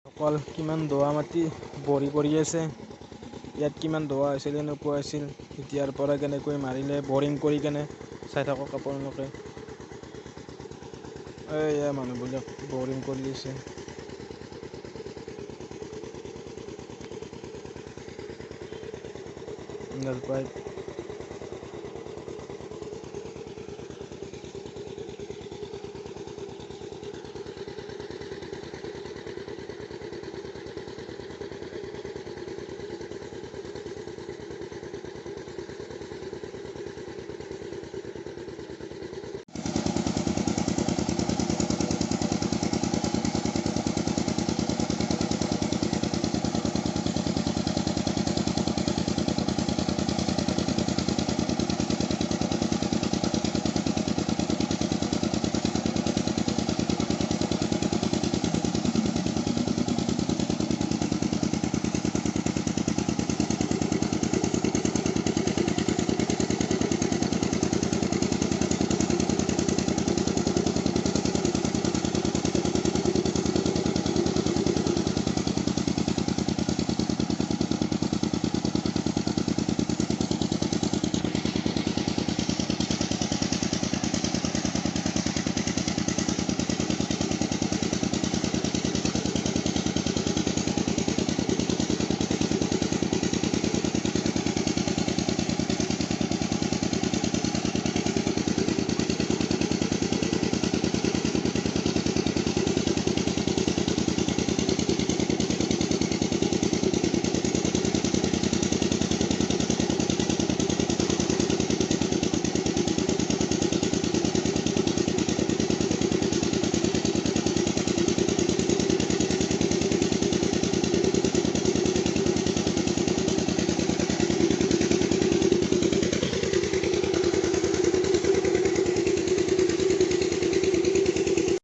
অকল কিমান দোৱা মাটি বৰি কৰি আছে। ইয়াত কিমান দোৱা আছিল এনেকুৱা আছিল এতিয়াৰ পৰা কেনেকৈ মাৰিলে বৰিং কৰি কেনে চাই থাকক আপোনালোকে। এয়া মানুহবিলাক বৰিং কৰি আছে।